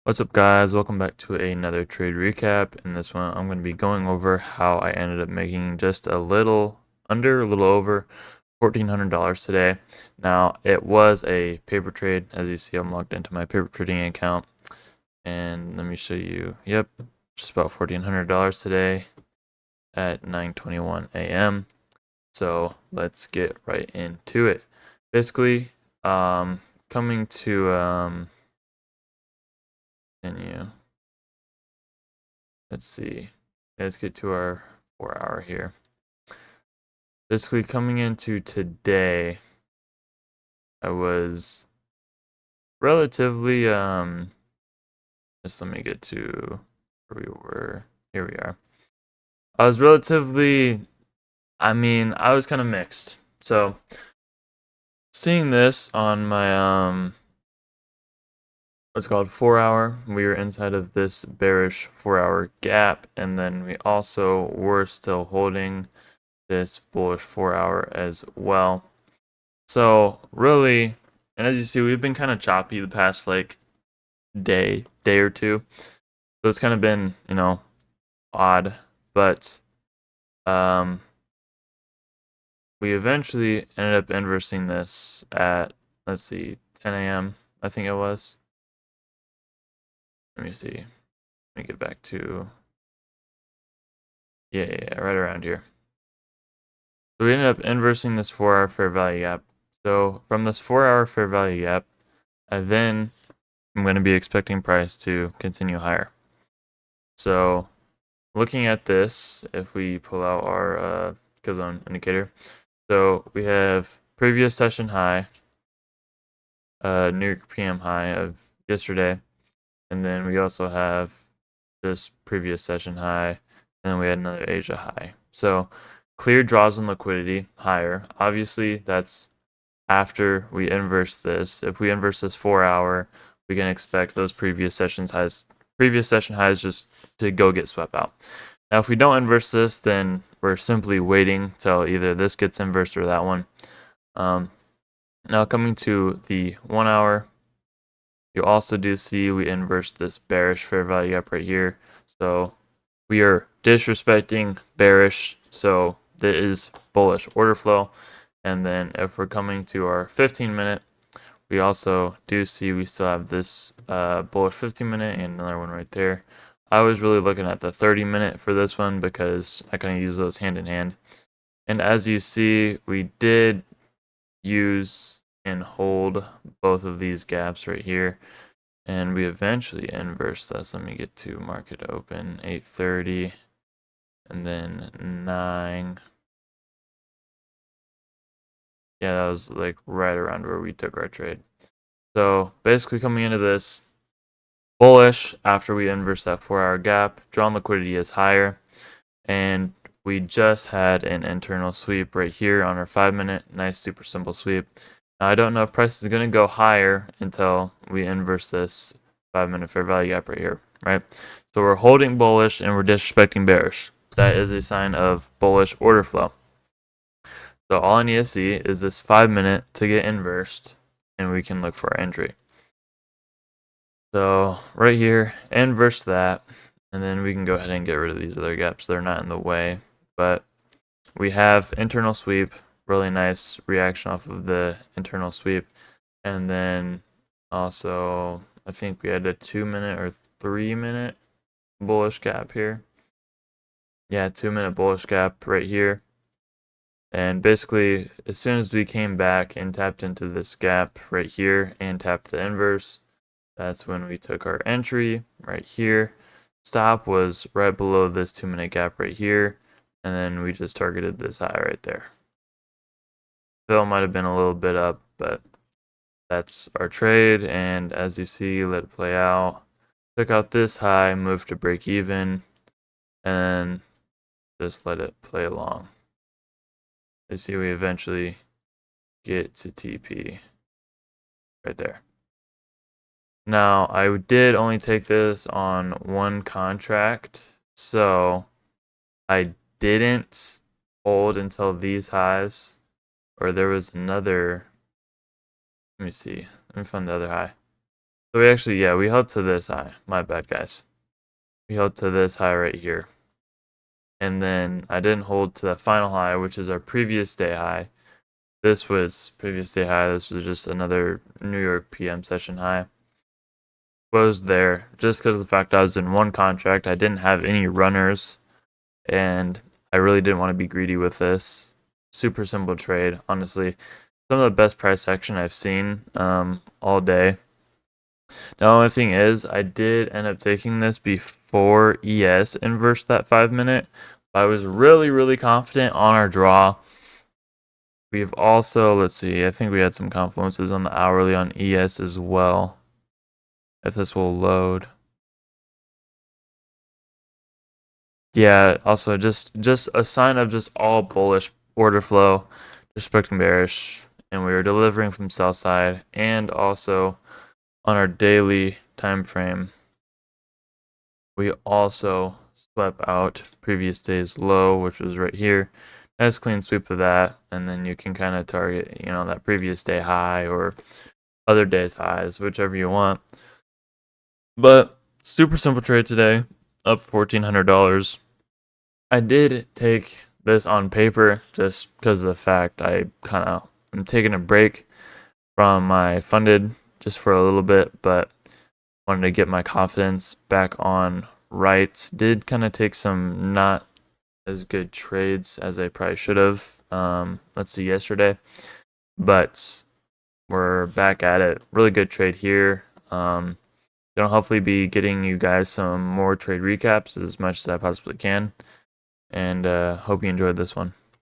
What's up, guys? Welcome back to another trade recap. In this one, I'm going to be going over how I ended up making just a little over $1,400 today. Now, it was a paper trade. As you see, I'm logged into my paper trading account. And let me show you, yep, just about $1,400 today at 9:21 a.m. So let's get right into it. Basically, coming to continue. Let's see. Let's get to our 4 hour here. Basically, coming into today, I was relatively just let me get to where we were. Here we are. I was relatively I was kind of mixed. So, seeing this on my what's called 4 hour, we were inside of this bearish 4 hour gap, and then we also were still holding this bullish 4 hour as well. So really, and as you see, we've been kind of choppy the past like day or two. So it's kind of been, odd, but um we eventually ended up inversing this at, let's see, 10 a.m. I think it was. Let me see. Let me get back to, yeah, right around here. So we ended up inversing this 4 hour fair value gap. So from this 4 hour fair value gap, I then am going to be expecting price to continue higher. So looking at this, if we pull out our kill zone indicator, so we have previous session high, New York PM high of yesterday, and then we also have this previous session high, and then we had another Asia high. So clear draws and liquidity higher. Obviously, that's after we inverse this. If we inverse this 4 hour, we can expect those previous session highs just to go get swept out. Now, if we don't inverse this, then we're simply waiting till either this gets inversed or that one. Now, coming to the 1 hour, you also do see we inverse this bearish fair value gap right here. So we are disrespecting bearish, so that is bullish order flow. And then if we're coming to our 15-minute, we also do see we still have this bullish 15-minute and another one right there. I was really looking at the 30-minute for this one because I kind of use those hand in hand. And as you see, we did use and hold both of these gaps right here. And we eventually inverse this. Let me get to market open, 8:30, and then 9. Yeah, that was like right around where we took our trade. So basically coming into this, bullish after we inverse that 4 hour gap, drawn liquidity is higher, and we just had an internal sweep right here on our 5-minute, nice super simple sweep. Now, I don't know if price is going to go higher until we inverse this 5-minute fair value gap right here, right? So we're holding bullish and we're disrespecting bearish. That is a sign of bullish order flow. So all I need to see is this 5-minute to get inversed, and we can look for our entry. So right here, inverse that, and then we can go ahead and get rid of these other gaps. They're not in the way, but we have internal sweep, really nice reaction off of the internal sweep. And then also, I think we had a 2-minute or 3-minute bullish gap here. Yeah, 2-minute bullish gap right here. And basically, as soon as we came back and tapped into this gap right here and tapped the inverse, that's when we took our entry right here. Stop was right below this 2-minute gap right here, and then we just targeted this high right there. Fill might have been a little bit up, but that's our trade, and as you see, let it play out. Took out this high, moved to break even, and just let it play along. You see we eventually get to TP right there. Now, I did only take this on one contract, so I didn't hold until these highs, or there was another. Let me see. Let me find the other high. So we actually, yeah, we held to this high. My bad, guys. We held to this high right here. And then I didn't hold to the final high, which is our previous day high. This was previous day high. This was just another New York PM session high. Closed there just because of the fact I was in one contract. I didn't have any runners, and I really didn't want to be greedy with this. Super simple trade, honestly. Some of the best price action I've seen all day. The only thing is, I did end up taking this before ES inversed that 5 minute. But I was really, really confident on our draw. We've also, let's see, I think we had some confluences on the hourly on ES as well. If this will load. Yeah, also just a sign of just all bullish order flow, expecting bearish, and we were delivering from sell side, and also on our daily time frame, we also swept out previous day's low, which was right here. Nice clean sweep of that, and then you can kind of target, that previous day high or other days highs, whichever you want. But super simple trade today, up $1,400. I did take this on paper just because of the fact I'm taking a break from my funded just for a little bit, but wanted to get my confidence back on right. Did kind of take some not as good trades as I probably should have. Let's see, yesterday, but we're back at it. Really good trade here. Gonna hopefully be getting you guys some more trade recaps as much as I possibly can. And hope you enjoyed this one.